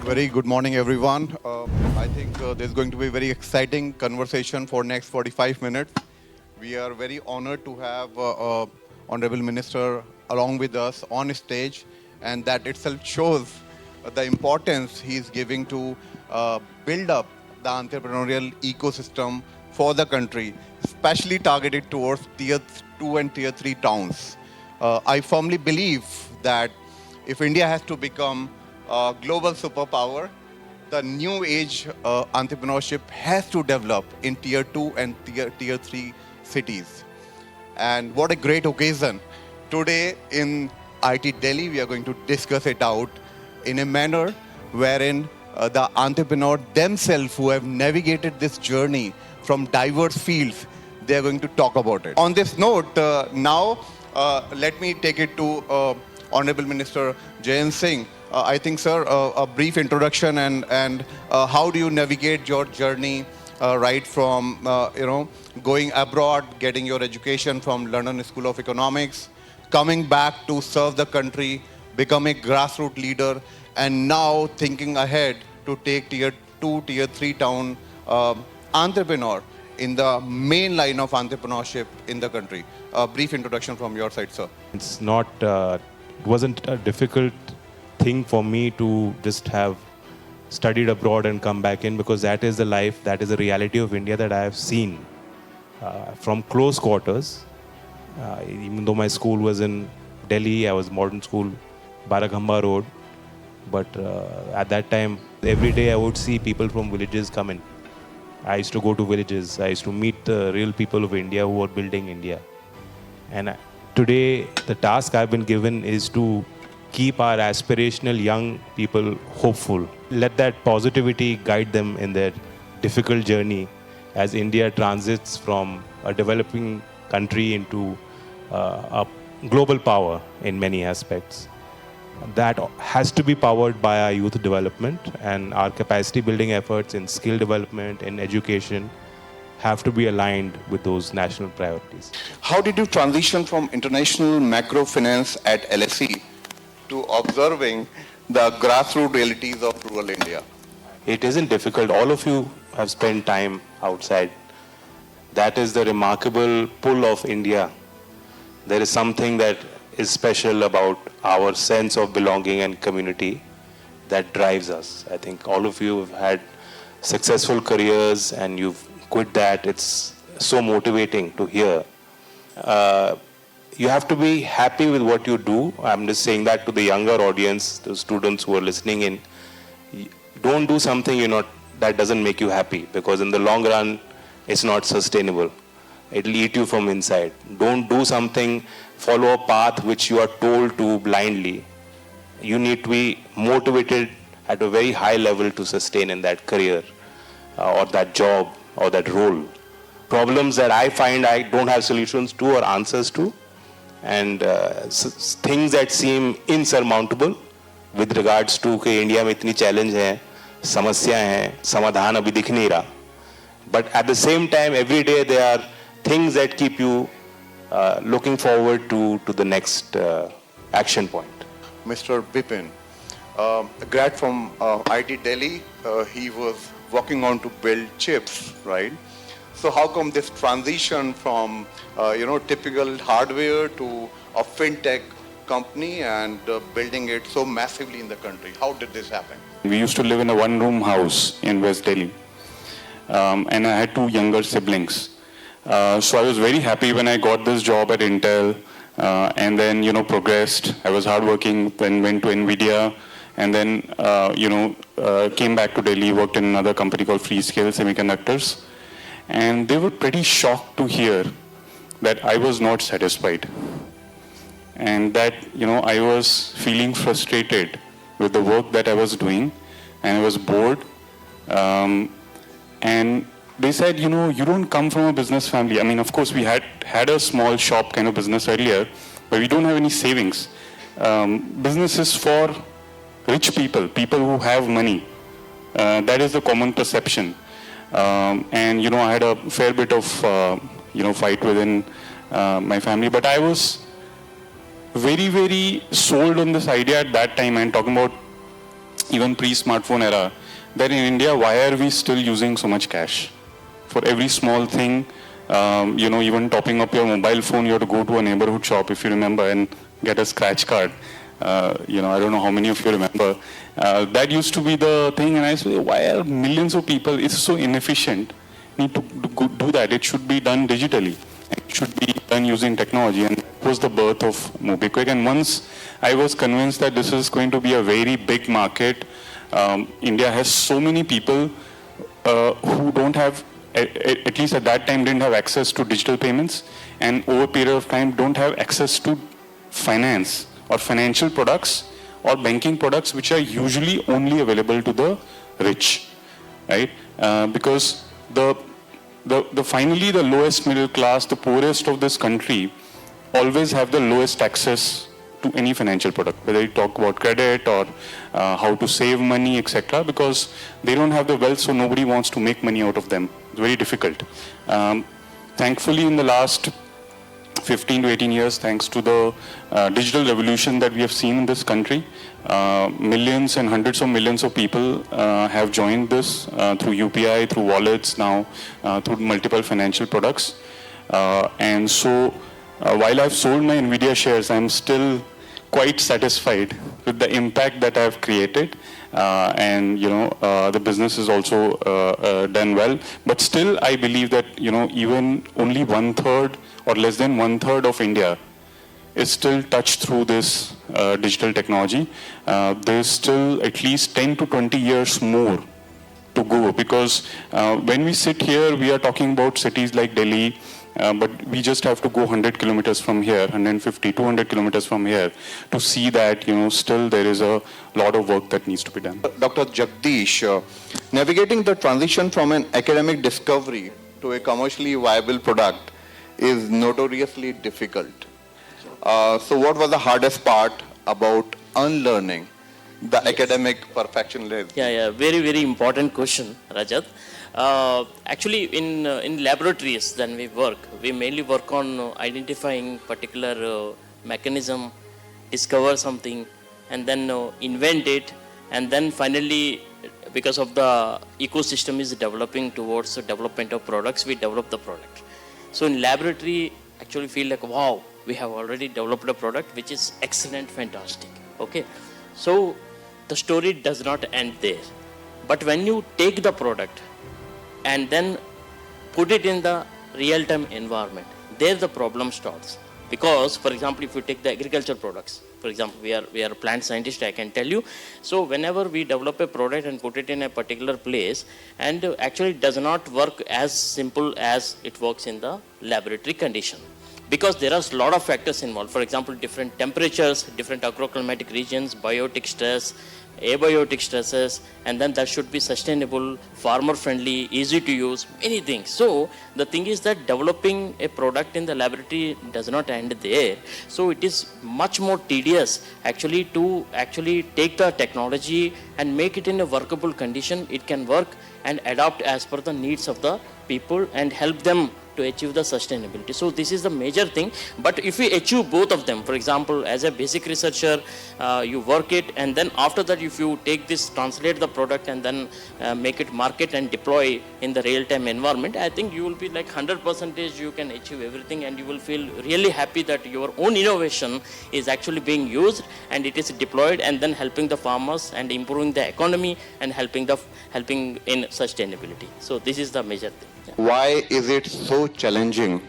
Very good morning, everyone. I think there's going to be a very exciting conversation for next 45 minutes. We are very honored to have Honorable Minister along with us on stage, and that itself shows the importance he's giving to build up the entrepreneurial ecosystem for the country, especially targeted towards tier 2 and tier 3 towns. I firmly believe that if India has to become a global superpower, the new age entrepreneurship has to develop in tier 2 and tier 3 cities. And what a great occasion. Today in IT Delhi, we are going to discuss it out in a manner wherein the entrepreneur themselves who have navigated this journey from diverse fields, they are going to talk about it. On this note, now let me take it to Honorable Minister Jayant Singh. I think, sir, a brief introduction and how do you navigate your journey right from going abroad, getting your education from London School of Economics, coming back to serve the country, become a grassroots leader, and now thinking ahead to take tier 2, tier 3 town entrepreneur in the main line of entrepreneurship in the country. A brief introduction from your side, sir. It's not, it wasn't a difficult thing for me to just have studied abroad and come back in, because that is the life, that is the reality of India that I have seen from close quarters. Even though my school was in Delhi, I was modern school, Baraghamba Road. But at that time, every day I would see people from villages come in. I used to go to villages. I used to meet the real people of India who were building India. And today, the task I've been given is to keep our aspirational young people hopeful. Let that positivity guide them in their difficult journey as India transits from a developing country into a global power in many aspects. That has to be powered by our youth development, and our capacity building efforts in skill development, in education, have to be aligned with those national priorities. How did you transition from international macrofinance at LSE to observing the grassroots realities of rural India? It isn't difficult. All of you have spent time outside. That is the remarkable pull of India. There is something that is special about our sense of belonging and community that drives us. I think all of you have had successful careers and you've quit that. It's so motivating to hear. You have to be happy with what you do. I'm just saying that to the younger audience, the students who are listening in. Don't do something that doesn't make you happy, because in the long run, it's not sustainable. It'll eat you from inside. Don't do something, follow a path which you are told to blindly. You need to be motivated at a very high level to sustain in that career or that job or that role. Problems that I find I don't have solutions to or answers to, and things that seem insurmountable with regards to कि India में इतनी challenge है, समस्याएं हैं, समाधान अभी दिख नहीं रहा. But at the same time, every day there are things that keep you looking forward to the next action point. Mr. Bipin, a grad from IT Delhi, he was working on to build chips, right? So how come this transition from typical hardware to a fintech company and building it so massively in the country? How did this happen? We used to live in a one-room house in West Delhi, and I had two younger siblings. So I was very happy when I got this job at Intel, and then progressed. I was hardworking, then went to NVIDIA, and then came back to Delhi, worked in another company called Freescale Semiconductors. And they were pretty shocked to hear that I was not satisfied, and that I was feeling frustrated with the work that I was doing, and I was bored. And they said, you don't come from a business family. I mean, of course, we had a small shop kind of business earlier, but we don't have any savings. Business is for rich people who have money. That is the common perception. And I had a fair bit of fight within my family, but I was very, very sold on this idea at that time. I'm talking about even pre-smartphone era, that in India, why are we still using so much cash? For every small thing, even topping up your mobile phone, you have to go to a neighborhood shop, if you remember, and get a scratch card. I don't know how many of you remember. That used to be the thing, and I said, why are millions of people, it's so inefficient, need to do that. It should be done digitally. It should be done using technology, and that was the birth of MobiKwik. And once I was convinced that this is going to be a very big market, India has so many people who don't have, at least at that time, didn't have access to digital payments, and over a period of time don't have access to finance or financial products or banking products, which are usually only available to the rich, right? Because finally the lowest middle class, the poorest of this country, always have the lowest access to any financial product, whether you talk about credit or how to save money, etc., because they don't have the wealth, so nobody wants to make money out of them. It's very difficult. Thankfully, in the last 15 to 18 years, thanks to the digital revolution that we have seen in this country, millions and hundreds of millions of people have joined this through UPI, through wallets now, through multiple financial products. And so while I've sold my NVIDIA shares, I'm still quite satisfied with the impact that I've created. The business is also done well. But still, I believe that, even only 1/3 or less than 1/3 of India is still touched through this digital technology. There's still at least 10 to 20 years more to go, because when we sit here, we are talking about cities like Delhi, but we just have to go 100 kilometers from here, 150, 200 kilometers from here to see that, still there is a lot of work that needs to be done. Dr. Jagdish, navigating the transition from an academic discovery to a commercially viable product is notoriously difficult. So what was the hardest part about unlearning the academic perfectionism? Yeah, very, very important question, Rajat. Actually, in laboratories, then we mainly work on identifying particular mechanism, discover something, and then invent it, and then finally, because of the ecosystem is developing towards the development of products, we develop the product. So in laboratory, actually feel like, wow, we have already developed a product which is excellent, fantastic. Okay, so the story does not end there. But when you take the product and then put it in the real-time environment, there the problem starts. Because, for example, if you take the agriculture products, for example, we are a plant scientist, I can tell you. So whenever we develop a product and put it in a particular place, and actually it does not work as simple as it works in the laboratory condition. Because there are a lot of factors involved. For example, different temperatures, different agroclimatic regions, biotic stress, abiotic stresses, and then that should be sustainable, farmer friendly, easy to use, many things. So the thing is that developing a product in the laboratory does not end there. So it is much more tedious actually to take the technology and make it in a workable condition. It can work and adapt as per the needs of the people and help them to achieve the sustainability. So this is the major thing. But if we achieve both of them, for example, as a basic researcher, you work it, and then after that, if you take this, translate the product, and then make it market and deploy in the real-time environment, I think you will be like 100% you can achieve everything, and you will feel really happy that your own innovation is actually being used and it is deployed and then helping the farmers and improving the economy and helping in sustainability. So this is the major thing. Yeah. Why is it so challenging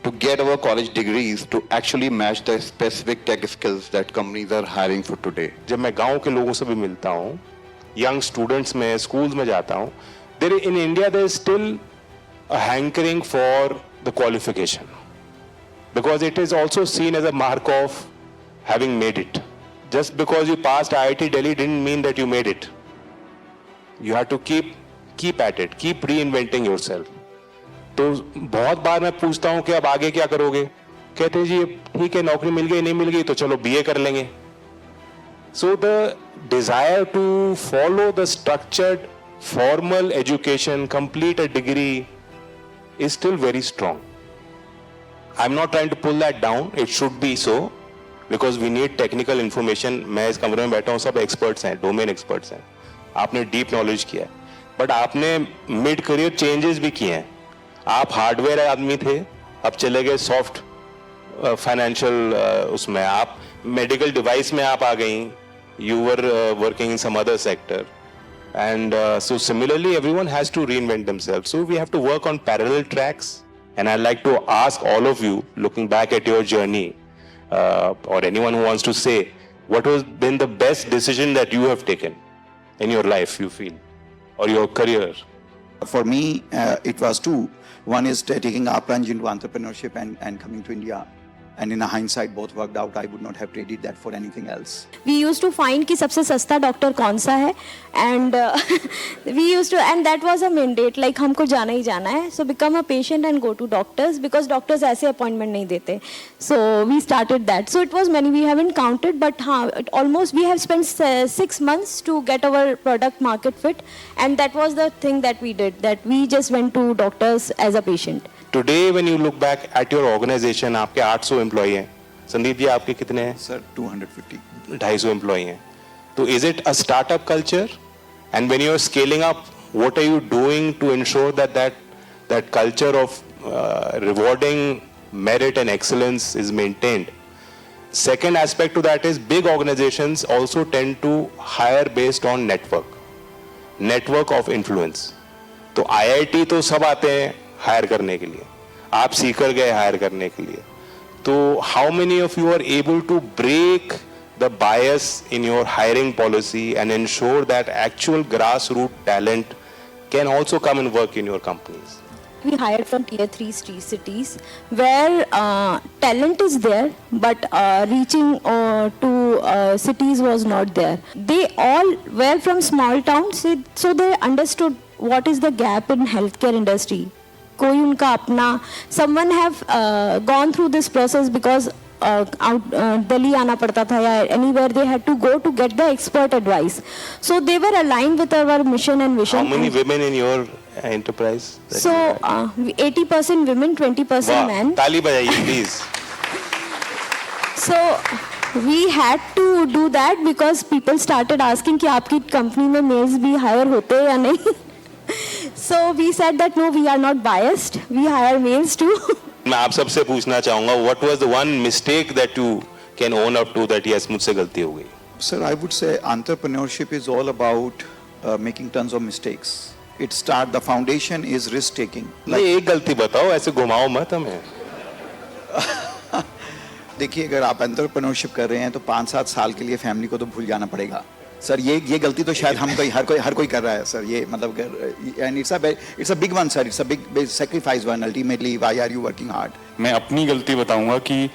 to get our college degrees to actually match the specific tech skills that companies are hiring for today? जब मैं गांव के लोगों से भी मिलता हूँ, young students में, schools में जाता हूँ, in India there is still a hankering for the qualification, because it is also seen as a mark of having made it. Just because you passed IIT Delhi didn't mean that you made it. You have to keep at it, keep reinventing yourself. तो बहुत बार मैं पूछता हूँ कि अब आगे क्या करोगे? कहते हैं जी ठीक है, नौकरी मिल गई, नहीं मिल गई तो चलो BA कर लेंगे. So the desire to follow the structured formal education, complete a degree, is still very strong. I'm not trying to pull that down. It should be so. Because we need technical information. मैं इस कमरे में बैठा हूँ, सब experts हैं, domain experts हैं. आपने डीप नॉलेज किया है, बट आपने मिड करियर चेंजेस भी किए हैं. आप हार्डवेयर आदमी थे, अब चले गए सॉफ्ट फाइनेंशियल उसमें. आप मेडिकल डिवाइस में आप आ गई. You were working in some other sector, and so similarly everyone has to reinvent themselves. So we have to work on parallel tracks, and I'd like to ask all of you, looking back at your journey, or anyone who wants to say, what has been the best decision that you have taken in your life, you feel, or your career? For me, it was two. One is taking our plunge into entrepreneurship and coming to India. And in a hindsight, both worked out. I would not have traded that for anything else. We used to find कि सबसे सस्ता doctor कौन सा है, and we used to, and that was a mandate, like हमको जाना ही जाना है. So become a patient and go to doctors, because doctors ऐसे appointment नहीं देते. So we started that. So it was many, we haven't counted, but हाँ, almost we have spent 6 months to get our product market fit, and that was the thing that we did. That we just went to doctors as a patient. Today when you look back at your organization, आपके 800 employ हैं. संदीप जी, आपके कितने हैं? Sir, 250. 250 employ हैं. तो is it a startup culture? And when you are scaling up, what are you doing to ensure that culture of rewarding merit and excellence is maintained? Second aspect to that is big organizations also tend to hire based on network of influence. तो IIT तो सब आते हैं higher करने के लिए, आप सीकर गए हायर करने के लिए. तो how many of you are able to break the bias in your hiring policy and ensure that actual grass root talent can also come and work in your companies? We hired from tier 3 cities where talent is there, but reaching to cities was not there. They all were from small towns, so they understood what is the gap in healthcare industry. कोई उनका अपना, someone have gone through this process because Delhi आना पड़ता था, या anywhere they had to go to get the expert advice. So they were aligned with our mission and vision. How many women in your enterprise? So 80% women, 20% men. ताली बजाइए please. So we had to do that because people started asking कि आपकी company में mails भी higher होते हैं या नहीं. So we said that no, we are not biased. We hire males too. मैं आप सबसे पूछना चाहूँगा, what was the one mistake that you can own up to that yes मुझसे गलती हो गई? Sir, I would say entrepreneurship is all about making tons of mistakes. The foundation is risk taking. नहीं, एक गलती बताओ, ऐसे घुमाओ मत हमें. देखिए, अगर आप एंटरप्रेन्योरशिप कर रहे हैं तो 5-7 साल के लिए फैमिली को तो भूल जाना पड़ेगा. सर, ये गलती तो शायद हर कोई कर रहा है सर. ये मतलब, and it's a big one sir. It's a big sacrifice one. Ultimately why are you working hard? मैं अपनी गलती बताऊंगा कि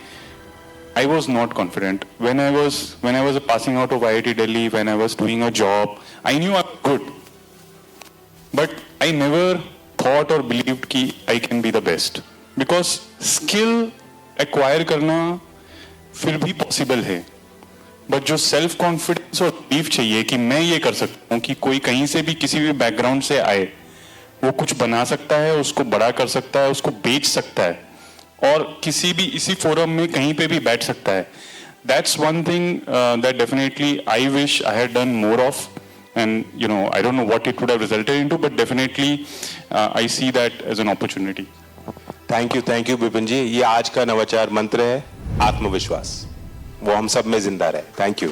I was not confident when I was passing out of IIT Delhi, when I was doing a job. I knew I was good, but I never thought or believed कि I can be the best, because skill acquire करना फिर भी possible है, but जो self confidence और belief चाहिए कि मैं ये कर सकता हूँ, कि कोई कहीं से भी किसी भी background से आए, वो कुछ बना सकता है, उसको बड़ा कर सकता है, उसको बेच सकता है, और किसी भी इसी फोरम में कहीं पे भी बैठ सकता है. That's one thing that definitely I wish I had done more of, and I don't know what it would have resulted into, but definitely I see that as an opportunity. Thank you Vipin ji. ये आज का नवाचार मंत्र है, आत्मविश्वास. वो हम सब में जिंदा रहे. Thank you.